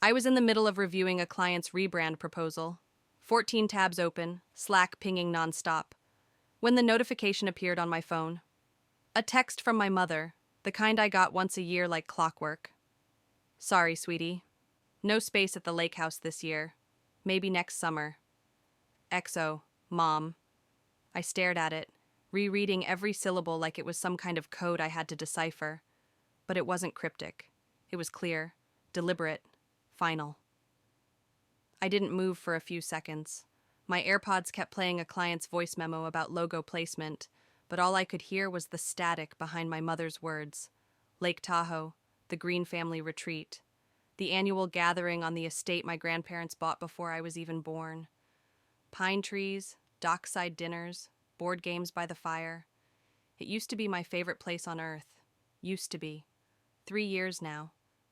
I was in the middle of reviewing a client's rebrand proposal. 14 tabs open, Slack pinging nonstop, when the notification appeared on my phone. A text from my mother, the kind I got once a year like clockwork. Sorry, sweetie. No space at the lake house this year. Maybe next summer. XO, Mom. I stared at it, rereading every syllable like it was some kind of code I had to decipher. But it wasn't cryptic. It was clear, deliberate, final. I didn't move for a few seconds. My AirPods kept playing a client's voice memo about logo placement, but all I could hear was the static behind my mother's words. Lake Tahoe, the Green family retreat, the annual gathering on the estate my grandparents bought before I was even born. Pine trees, dockside dinners, board games by the fire. It used to be my favorite place on earth. Used to be. 3 years now.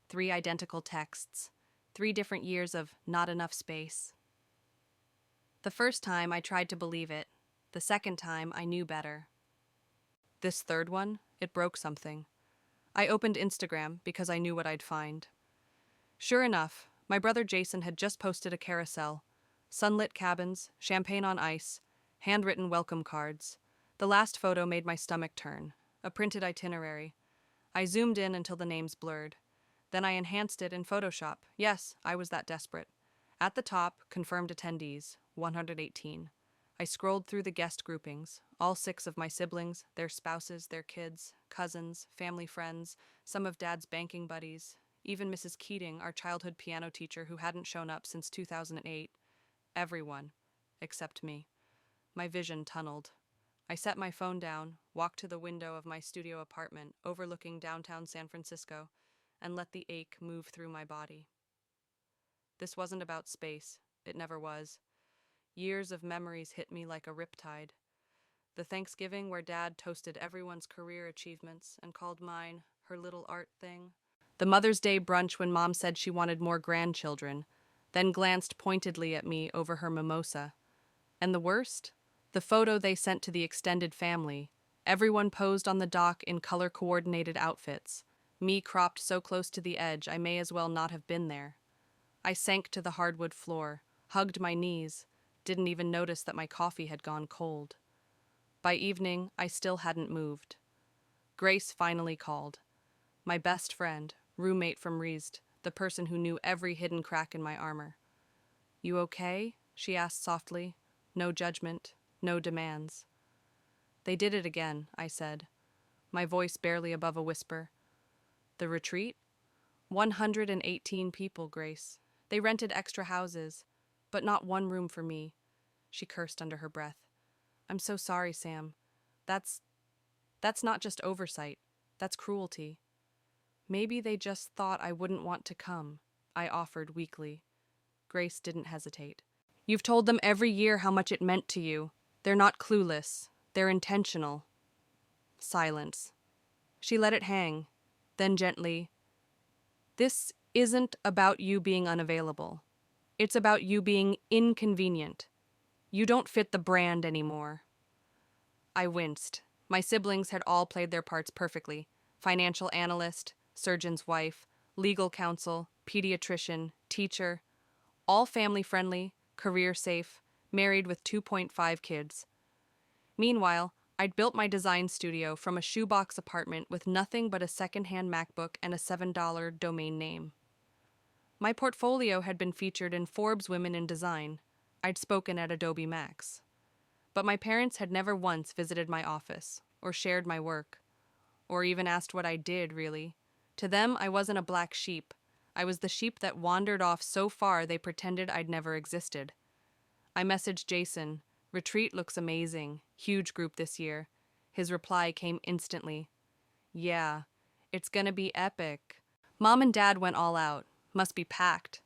3 identical texts. 3 different years of not enough space. The first time I tried to believe it. The second time I knew better. This third one, it broke something. I opened Instagram because I knew what I'd find. Sure enough, my brother Jason had just posted a carousel. Sunlit cabins, champagne on ice, handwritten welcome cards. The last photo made my stomach turn. A printed itinerary. I zoomed in until the names blurred. Then I enhanced it in Photoshop. Yes, I was that desperate. At the top, confirmed attendees, 118. I scrolled through the guest groupings, all 6 of my siblings, their spouses, their kids, cousins, family friends, some of Dad's banking buddies, even Mrs. Keating, our childhood piano teacher who hadn't shown up since 2008. Everyone, except me. My vision tunneled. I set my phone down, walked to the window of my studio apartment overlooking downtown San Francisco, and let the ache move through my body. This wasn't about space. It never was. Years of memories hit me like a riptide. The Thanksgiving where Dad toasted everyone's career achievements and called mine her little art thing. The Mother's Day brunch when Mom said she wanted more grandchildren, then glanced pointedly at me over her mimosa. And the worst? The photo they sent to the extended family. Everyone posed on the dock in color-coordinated outfits. Me cropped so close to the edge I may as well not have been there. I sank to the hardwood floor, hugged my knees, didn't even notice that my coffee had gone cold. By evening, I still hadn't moved. Grace finally called. My best friend, roommate from Reesd, the person who knew every hidden crack in my armor. "You okay?" she asked softly. No judgment, no demands. "They did it again," I said, my voice barely above a whisper. "The retreat? 118 people, Grace. They rented extra houses, but not one room for me." She cursed under her breath. "I'm so sorry, Sam. That's not just oversight. That's cruelty." "Maybe they just thought I wouldn't want to come," I offered weakly. Grace didn't hesitate. "You've told them every year how much it meant to you. They're not clueless. They're intentional." Silence. She let it hang, then gently, "This isn't about you being unavailable. It's about you being inconvenient. You don't fit the brand anymore." I winced. My siblings had all played their parts perfectly. Financial analyst, surgeon's wife, legal counsel, pediatrician, teacher. All family-friendly, career-safe, married with 2.5 kids. Meanwhile, I'd built my design studio from a shoebox apartment with nothing but a second-hand MacBook and a $7 domain name. My portfolio had been featured in Forbes Women in Design. I'd spoken at Adobe Max. But my parents had never once visited my office, or shared my work, or even asked what I did, really. To them, I wasn't a black sheep. I was the sheep that wandered off so far they pretended I'd never existed. I messaged Jason, "Retreat looks amazing. Huge group this year." His reply came instantly. "Yeah, it's gonna be epic. Mom and Dad went all out. Must be packed."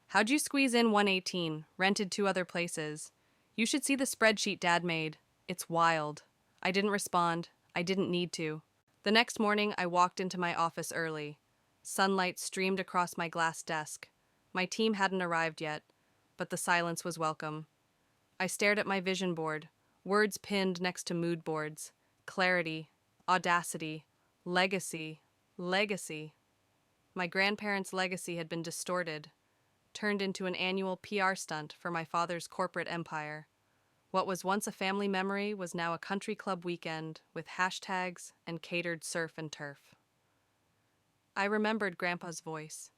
"How'd you squeeze in 118? Rented 2 other places. You should see the spreadsheet Dad made. It's wild." I didn't respond. I didn't need to. The next morning, I walked into my office early. Sunlight streamed across my glass desk. My team hadn't arrived yet, but the silence was welcome. I stared at my vision board, words pinned next to mood boards. Clarity, audacity, legacy, legacy. My grandparents' legacy had been distorted, turned into an annual PR stunt for my father's corporate empire. What was once a family memory was now a country club weekend with hashtags and catered surf and turf. I remembered Grandpa's voice.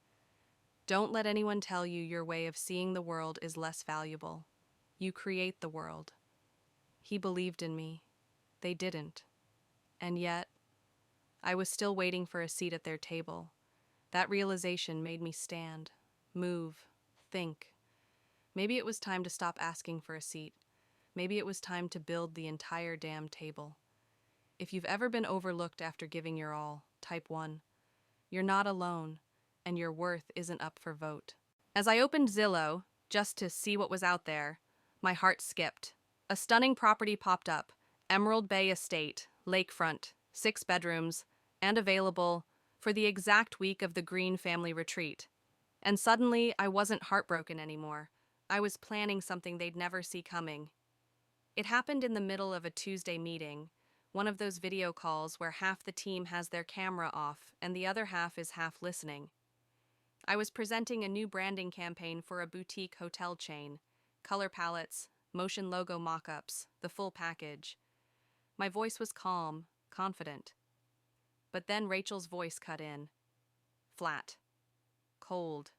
Don't let anyone tell you your way of seeing the world is less valuable. You create the world. He believed in me. They didn't. And yet, I was still waiting for a seat at their table. That realization made me stand, move, think. Maybe it was time to stop asking for a seat. Maybe it was time to build the entire damn table. If you've ever been overlooked after giving your all, type 1. You're not alone, and your worth isn't up for vote. As I opened Zillow, just to see what was out there, my heart skipped. A stunning property popped up, Emerald Bay Estate, lakefront, 6 bedrooms, and available for the exact week of the Green family retreat. And suddenly, I wasn't heartbroken anymore. I was planning something they'd never see coming. It happened in the middle of a Tuesday meeting, one of those video calls where half the team has their camera off and the other half is half listening. I was presenting a new branding campaign for a boutique hotel chain, color palettes, motion logo mock-ups, the full package. My voice was calm, confident. But then Rachel's voice cut in. Flat. Cold.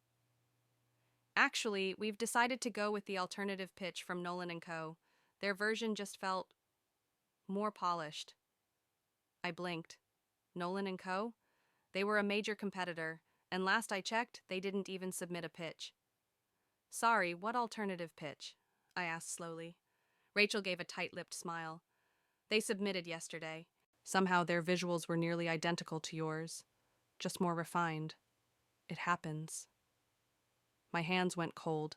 Actually, we've decided to go with the alternative pitch from Nolan & Co. Their version just felt more polished. I blinked. Nolan & Co.? They were a major competitor, and last I checked, they didn't even submit a pitch. Sorry, what alternative pitch? I asked slowly. Rachel gave a tight-lipped smile. They submitted yesterday. Somehow their visuals were nearly identical to yours, just more refined. It happens. My hands went cold.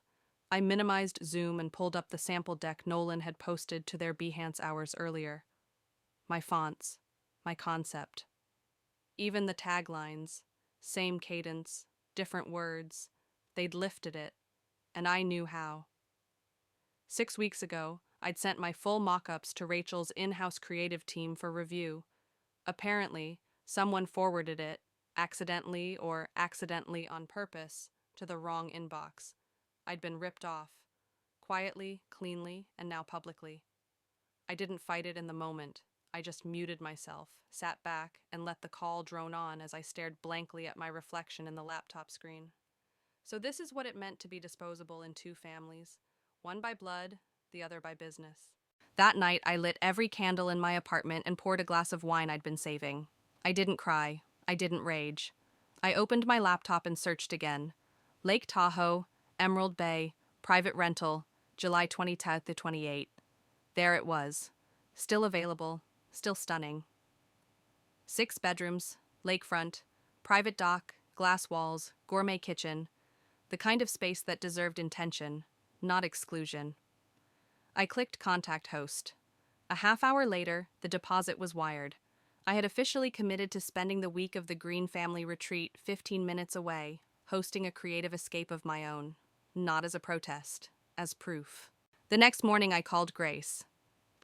I minimized Zoom and pulled up the sample deck Nolan had posted to their Behance hours earlier. My fonts, my concept. Even the taglines, same cadence, different words, they'd lifted it, and I knew how. 6 weeks ago, I'd sent my full mock-ups to Rachel's in-house creative team for review. Apparently, someone forwarded it, accidentally or accidentally on purpose, to the wrong inbox. I'd been ripped off, quietly, cleanly, and now publicly. I didn't fight it in the moment. I just muted myself, sat back, and let the call drone on as I stared blankly at my reflection in the laptop screen. So this is what it meant to be disposable in 2 families, one by blood, the other by business. That night, I lit every candle in my apartment and poured a glass of wine I'd been saving. I didn't cry. I didn't rage. I opened my laptop and searched again. Lake Tahoe, Emerald Bay, private rental, July 20th to 28. There it was. Still available, still stunning. 6 bedrooms, lakefront, private dock, glass walls, gourmet kitchen. The kind of space that deserved intention, not exclusion. I clicked Contact Host. A half hour later, the deposit was wired. I had officially committed to spending the week of the Green family retreat 15 minutes away, hosting a creative escape of my own. Not as a protest, as proof. The next morning I called Grace.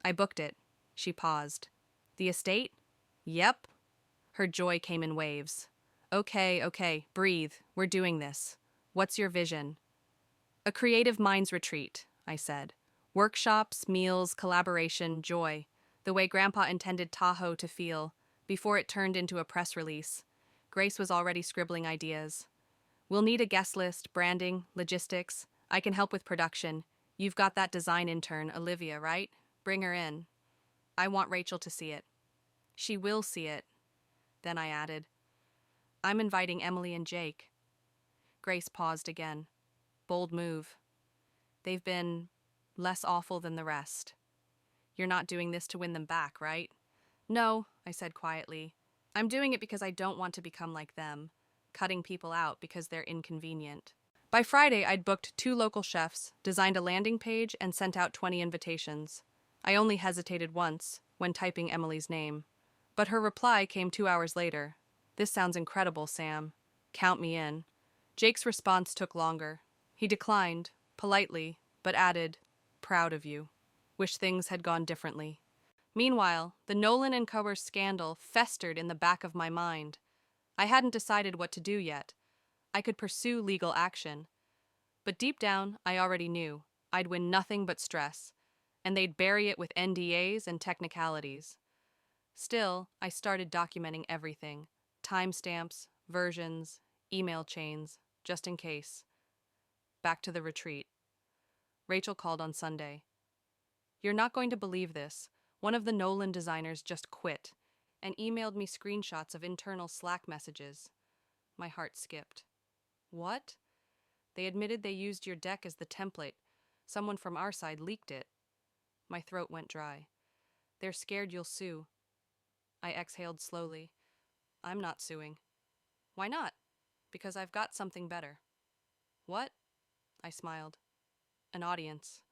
I booked it. She paused. The estate? Yep. Her joy came in waves. Okay, breathe. We're doing this. What's your vision? A creative minds retreat, I said. Workshops, meals, collaboration, joy. The way Grandpa intended Tahoe to feel, before it turned into a press release. Grace was already scribbling ideas. We'll need a guest list, branding, logistics. I can help with production. You've got that design intern, Olivia, right? Bring her in. I want Rachel to see it. She will see it. Then I added, I'm inviting Emily and Jake. Grace paused again. Bold move. They've been less awful than the rest. You're not doing this to win them back, right? No, I said quietly. I'm doing it because I don't want to become like them, cutting people out because they're inconvenient. By Friday, I'd booked 2 local chefs, designed a landing page, and sent out 20 invitations. I only hesitated once, when typing Emily's name. But her reply came 2 hours later. This sounds incredible, Sam. Count me in. Jake's response took longer. He declined, politely, but added, proud of you. Wish things had gone differently. Meanwhile, the Nolan and Coer scandal festered in the back of my mind. I hadn't decided what to do yet. I could pursue legal action. But deep down, I already knew I'd win nothing but stress, and they'd bury it with NDAs and technicalities. Still, I started documenting everything: timestamps, versions, email chains, just in case. Back to the retreat. Rachel called on Sunday. "You're not going to believe this. One of the Nolan designers just quit and emailed me screenshots of internal Slack messages." My heart skipped. "What?" "They admitted they used your deck as the template. Someone from our side leaked it." My throat went dry. "They're scared you'll sue." I exhaled slowly. "I'm not suing." "Why not?" "Because I've got something better." "What?" I smiled. "An audience."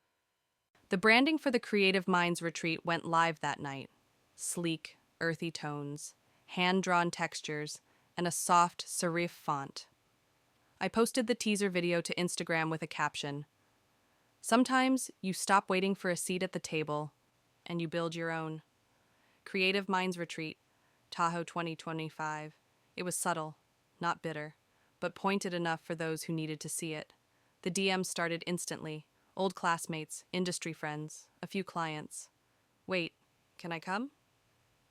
The branding for the Creative Minds retreat went live that night. Sleek, earthy tones, hand-drawn textures, and a soft serif font. I posted the teaser video to Instagram with a caption: "Sometimes you stop waiting for a seat at the table, and you build your own." Creative Minds Retreat, Tahoe 2025. It was subtle, not bitter, but pointed enough for those who needed to see it. The DMs started instantly. Old classmates, industry friends, a few clients. "Wait, can I come?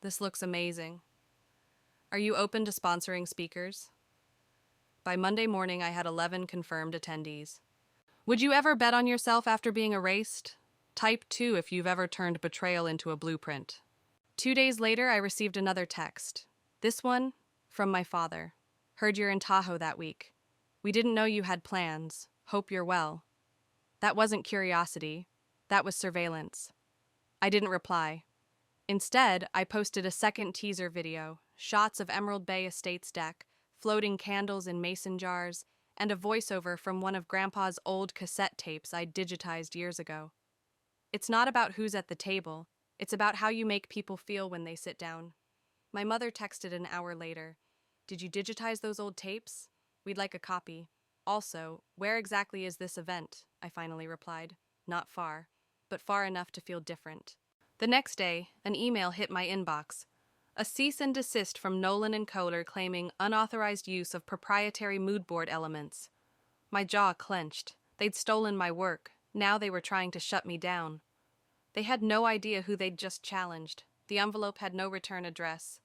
This looks amazing. Are you open to sponsoring speakers?" By Monday morning, I had 11 confirmed attendees. Would you ever bet on yourself after being erased? Type 2 if you've ever turned betrayal into a blueprint. 2 days later, I received another text. This one from my father. "Heard you're in Tahoe that week. We didn't know you had plans. Hope you're well." That wasn't curiosity. That was surveillance. I didn't reply. Instead, I posted a second teaser video, shots of Emerald Bay Estates deck, floating candles in mason jars, and a voiceover from one of Grandpa's old cassette tapes I'd digitized years ago. It's not about who's at the table. It's about how you make people feel when they sit down. My mother texted an hour later. "Did you digitize those old tapes? We'd like a copy. Also, where exactly is this event?" I finally replied. "Not far, but far enough to feel different." The next day, an email hit my inbox. A cease and desist from Nolan and Kohler claiming unauthorized use of proprietary mood board elements. My jaw clenched. They'd stolen my work. Now they were trying to shut me down. They had no idea who they'd just challenged. The envelope had no return address,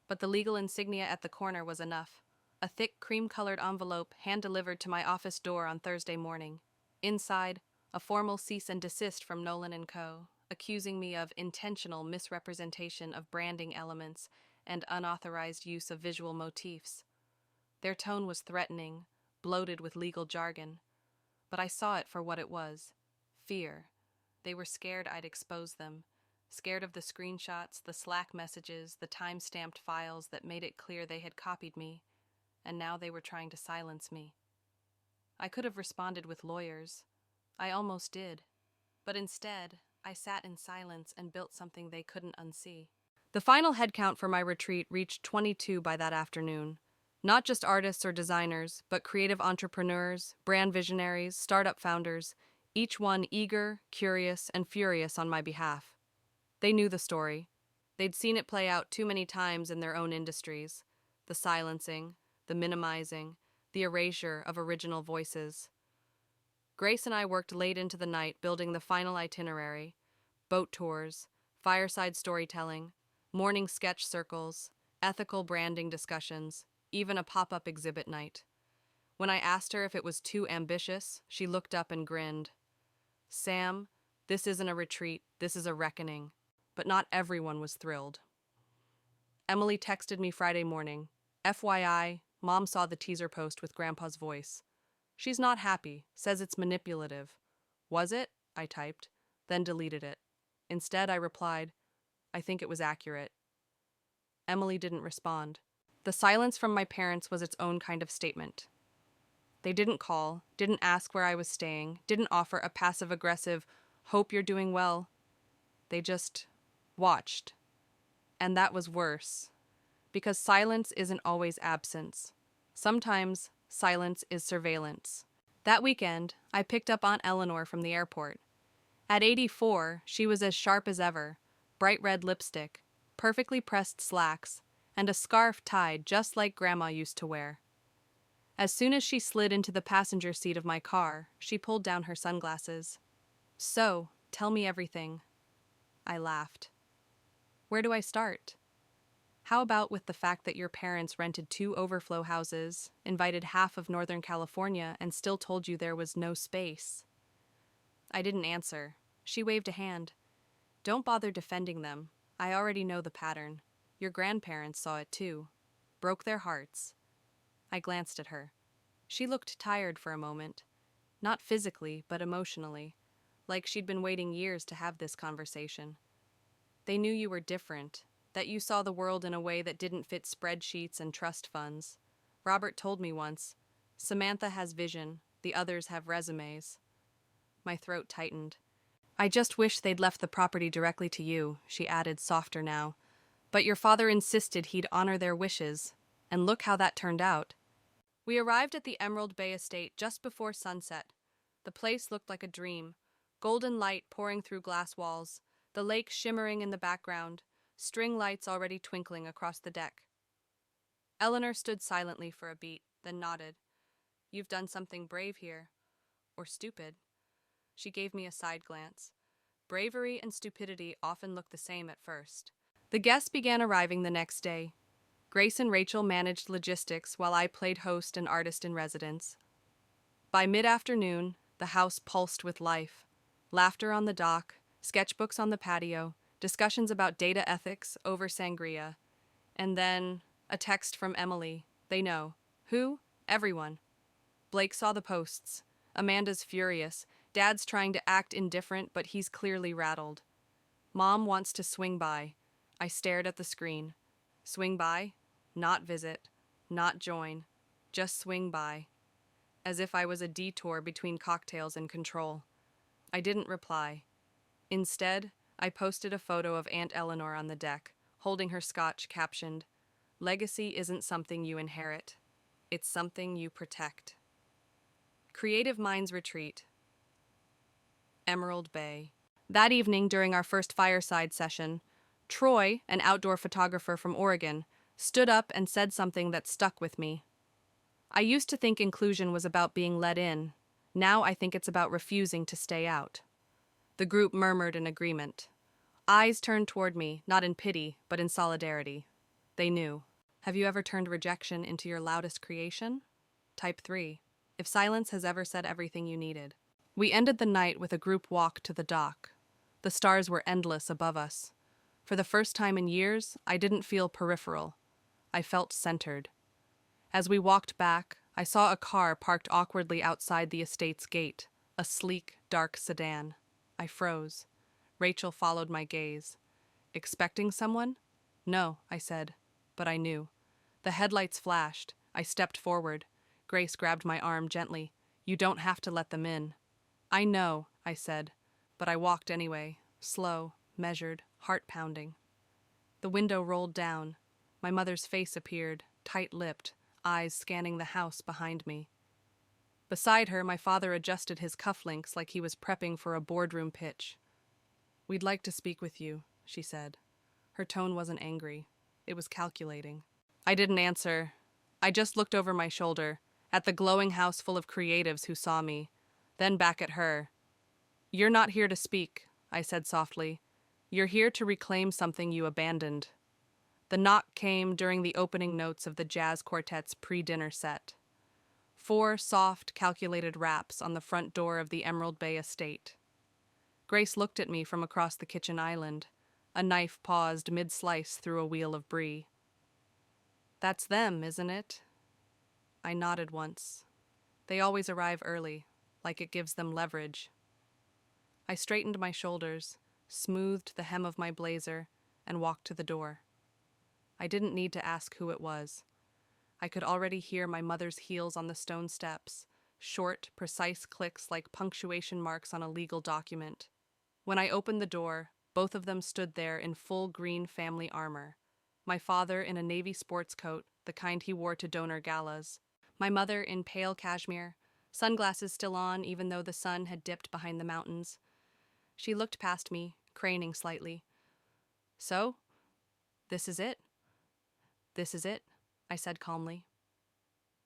but the legal insignia at the corner was enough. A thick cream-colored envelope hand-delivered to my office door on Thursday morning. Inside, a formal cease and desist from Nolan and Co., accusing me of intentional misrepresentation of branding elements and unauthorized use of visual motifs. Their tone was threatening, bloated with legal jargon, but I saw it for what it was: fear. They were scared I'd expose them, scared of the screenshots, the Slack messages, the time-stamped files that made it clear they had copied me, and now they were trying to silence me. I could have responded with lawyers. I almost did. But instead, I sat in silence and built something they couldn't unsee. The final headcount for my retreat reached 22 by that afternoon. Not just artists or designers, but creative entrepreneurs, brand visionaries, startup founders, each one eager, curious, and furious on my behalf. They knew the story. They'd seen it play out too many times in their own industries. The silencing, the minimizing, the erasure of original voices. Grace and I worked late into the night building the final itinerary: boat tours, fireside storytelling, morning sketch circles, ethical branding discussions, even a pop-up exhibit night. When I asked her if it was too ambitious, she looked up and grinned. "Sam, this isn't a retreat, this is a reckoning." But not everyone was thrilled. Emily texted me Friday morning. "FYI, Mom saw the teaser post with Grandpa's voice. She's not happy, says it's manipulative." "Was it?" I typed, then deleted it. Instead, I replied, "I think it was accurate." Emily didn't respond. The silence from my parents was its own kind of statement. They didn't call, didn't ask where I was staying, didn't offer a passive-aggressive, "hope you're doing well." They just watched. And that was worse, because silence isn't always absence. Sometimes silence is surveillance. That weekend, I picked up Aunt Eleanor from the airport. At 84, she was as sharp as ever, bright red lipstick, perfectly pressed slacks, and a scarf tied just like Grandma used to wear. As soon as she slid into the passenger seat of my car, she pulled down her sunglasses. "So, tell me everything." I laughed. "Where do I start? How about with the fact that your parents rented 2 overflow houses, invited half of Northern California, and still told you there was no space?" I didn't answer. She waved a hand. "Don't bother defending them. I already know the pattern. Your grandparents saw it too. Broke their hearts." I glanced at her. She looked tired for a moment. Not physically, but emotionally. Like she'd been waiting years to have this conversation. "They knew you were different, that you saw the world in a way that didn't fit spreadsheets and trust funds. Robert told me once, Samantha has vision, the others have resumes." My throat tightened. "I just wish they'd left the property directly to you," she added, softer now. "But your father insisted he'd honor their wishes, and look how that turned out." We arrived at the Emerald Bay estate just before sunset. The place looked like a dream, golden light pouring through glass walls, the lake shimmering in the background, string lights already twinkling across the deck. Eleanor stood silently for a beat, then nodded. "You've done something brave here. Or stupid." She gave me a side glance. Bravery and stupidity often look the same at first. The guests began arriving the next day. Grace and Rachel managed logistics while I played host and artist in residence. By mid-afternoon, the house pulsed with life. Laughter on the dock, sketchbooks on the patio, discussions about data ethics over sangria. And then, a text from Emily. They know. Who? Everyone. Blake saw the posts. Amanda's furious. Dad's trying to act indifferent, but he's clearly rattled. Mom wants to swing by. I stared at the screen. Swing by? Not visit. Not join. Just swing by. As if I was a detour between cocktails and control. I didn't reply. Instead, I posted a photo of Aunt Eleanor on the deck, holding her scotch captioned, "Legacy isn't something you inherit. It's something you protect." Creative Minds Retreat. Emerald Bay. That evening, during our first fireside session, Troy, an outdoor photographer from Oregon, stood up and said something that stuck with me. "I used to think inclusion was about being let in. Now I think it's about refusing to stay out." The group murmured in agreement. Eyes turned toward me, not in pity, but in solidarity. They knew. Have you ever turned rejection into your loudest creation? Type 3. If silence has ever said everything you needed. We ended the night with a group walk to the dock. The stars were endless above us. For the first time in years, I didn't feel peripheral. I felt centered. As we walked back, I saw a car parked awkwardly outside the estate's gate, a sleek, dark sedan. I froze. Rachel followed my gaze. "Expecting someone?" "No," I said, but I knew. The headlights flashed. I stepped forward. Grace grabbed my arm gently. "You don't have to let them in." "I know," I said, but I walked anyway, slow, measured, heart-pounding. The window rolled down. My mother's face appeared, tight-lipped, eyes scanning the house behind me. Beside her, my father adjusted his cufflinks like he was prepping for a boardroom pitch. "We'd like to speak with you," she said. Her tone wasn't angry. It was calculating. I didn't answer. I just looked over my shoulder, at the glowing house full of creatives who saw me, then back at her. "You're not here to speak," I said softly. "You're here to reclaim something you abandoned." The knock came during the opening notes of the jazz quartet's pre-dinner set. 4 soft, calculated raps on the front door of the Emerald Bay estate. Grace looked at me from across the kitchen island. A knife paused mid-slice through a wheel of brie. "That's them, isn't it?" I nodded once. They always arrive early, like it gives them leverage. I straightened my shoulders, smoothed the hem of my blazer, and walked to the door. I didn't need to ask who it was. I could already hear my mother's heels on the stone steps, short, precise clicks like punctuation marks on a legal document. When I opened the door, both of them stood there in full green family armor. My father in a navy sports coat, the kind he wore to donor galas. My mother in pale cashmere, sunglasses still on even though the sun had dipped behind the mountains. She looked past me, craning slightly. "So, this is it?" "This is it," I said calmly.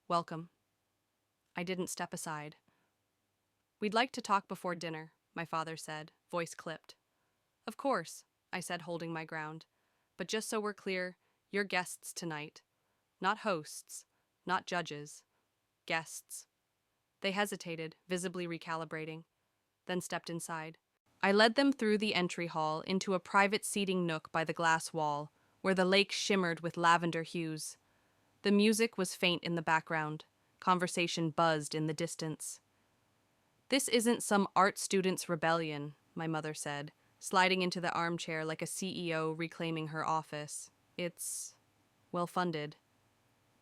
"Welcome." I didn't step aside. "We'd like to talk before dinner," my father said, voice clipped. "Of course," I said, holding my ground. "But just so we're clear, you're guests tonight. Not hosts, not judges. Guests." They hesitated, visibly recalibrating, then stepped inside. I led them through the entry hall into a private seating nook by the glass wall, where the lake shimmered with lavender hues. The music was faint in the background. Conversation buzzed in the distance. "This isn't some art student's rebellion," my mother said, sliding into the armchair like a CEO reclaiming her office. "It's well-funded."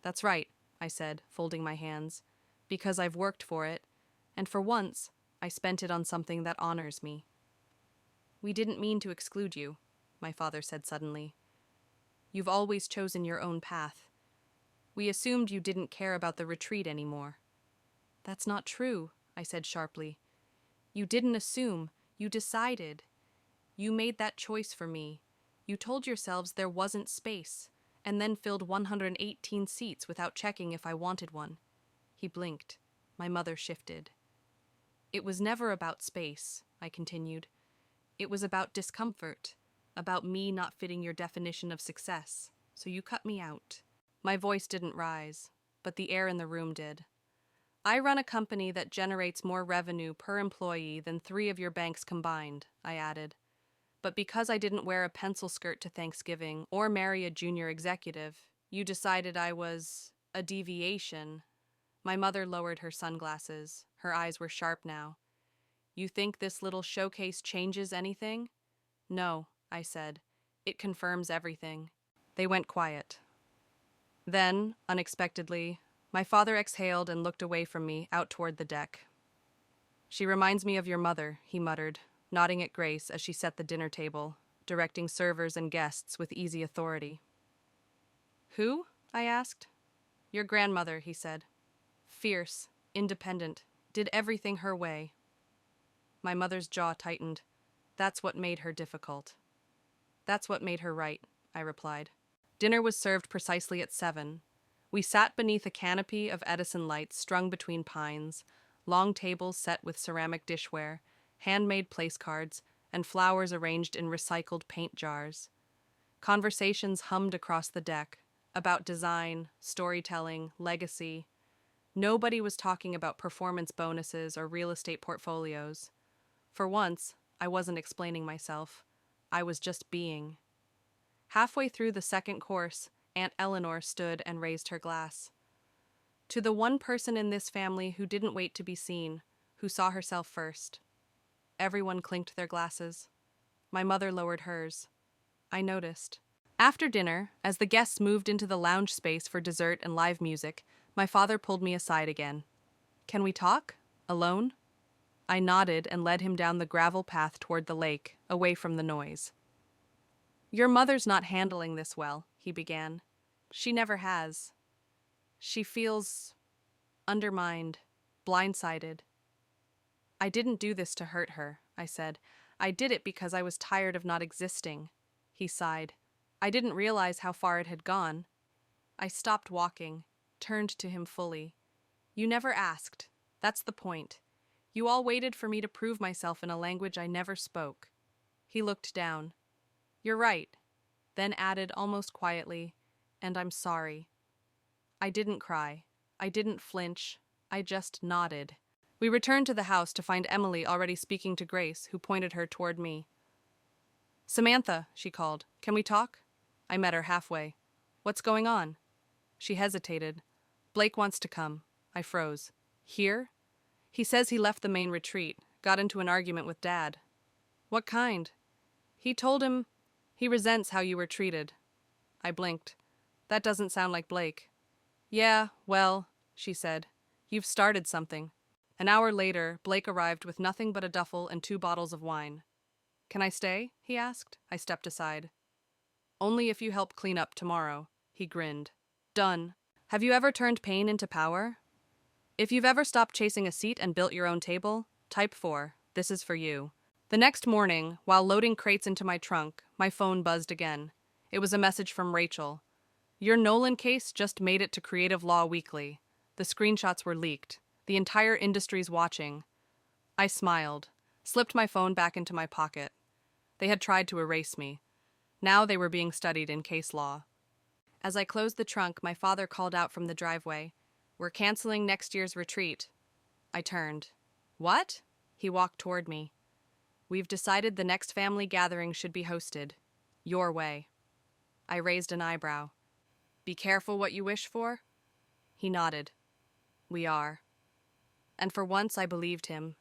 "That's right," I said, folding my hands, "because I've worked for it, and for once, I spent it on something that honors me." "We didn't mean to exclude you," my father said suddenly. "You've always chosen your own path. We assumed you didn't care about the retreat anymore." "That's not true," I said sharply. "You didn't assume, you decided. You made that choice for me. You told yourselves there wasn't space, and then filled 118 seats without checking if I wanted one." He blinked. My mother shifted. "It was never about space," I continued. "It was about discomfort, about me not fitting your definition of success, so you cut me out." My voice didn't rise, but the air in the room did. "I run a company that generates more revenue per employee than 3 of your banks combined," I added. "But because I didn't wear a pencil skirt to Thanksgiving or marry a junior executive, you decided I was a deviation." My mother lowered her sunglasses. Her eyes were sharp now. "You think this little showcase changes anything?" "No," I said. "It confirms everything." They went quiet. Then, unexpectedly, my father exhaled and looked away from me, out toward the deck. "She reminds me of your mother," he muttered, nodding at Grace as she set the dinner table, directing servers and guests with easy authority. "Who?" I asked. "Your grandmother," he said. "Fierce, independent, did everything her way." My mother's jaw tightened. "That's what made her difficult." "That's what made her right," I replied. Dinner was served precisely at 7. We sat beneath a canopy of Edison lights strung between pines, long tables set with ceramic dishware, handmade place cards, and flowers arranged in recycled paint jars. Conversations hummed across the deck, about design, storytelling, legacy. Nobody was talking about performance bonuses or real estate portfolios. For once, I wasn't explaining myself. I was just being. Halfway through the second course, Aunt Eleanor stood and raised her glass. "To the one person in this family who didn't wait to be seen, who saw herself first." Everyone clinked their glasses. My mother lowered hers. I noticed. After dinner, as the guests moved into the lounge space for dessert and live music, my father pulled me aside again. "Can we talk? Alone?" I nodded and led him down the gravel path toward the lake, away from the noise. "Your mother's not handling this well," he began. "She never has. She feels undermined, blindsided." "I didn't do this to hurt her," I said. "I did it because I was tired of not existing." He sighed. "I didn't realize how far it had gone." I stopped walking, turned to him fully. "You never asked. That's the point. You all waited for me to prove myself in a language I never spoke." He looked down. "You're right," then added almost quietly, "and I'm sorry." I didn't cry. I didn't flinch. I just nodded. We returned to the house to find Emily already speaking to Grace, who pointed her toward me. "Samantha," she called, "can we talk?" I met her halfway. "What's going on?" She hesitated. "Blake wants to come." I froze. "Here?" "He says he left the main retreat, got into an argument with Dad." "What kind?" "He told him he resents how you were treated." I blinked. "That doesn't sound like Blake." "Yeah, well," she said, "you've started something." An hour later, Blake arrived with nothing but a duffel and 2 bottles of wine. "Can I stay?" he asked. I stepped aside. "Only if you help clean up tomorrow." He grinned. "Done. Have you ever turned pain into power? If you've ever stopped chasing a seat and built your own table, type 4. This is for you." The next morning, while loading crates into my trunk, my phone buzzed again. It was a message from Rachel. Your Nolan case just made it to Creative Law Weekly. The screenshots were leaked. The entire industry's watching. I smiled, slipped my phone back into my pocket. They had tried to erase me. Now they were being studied in case law. As I closed the trunk, my father called out from the driveway. "We're canceling next year's retreat." I turned. "What?" He walked toward me. "We've decided the next family gathering should be hosted. Your way." I raised an eyebrow. "Be careful what you wish for?" He nodded. "We are." And for once I believed him.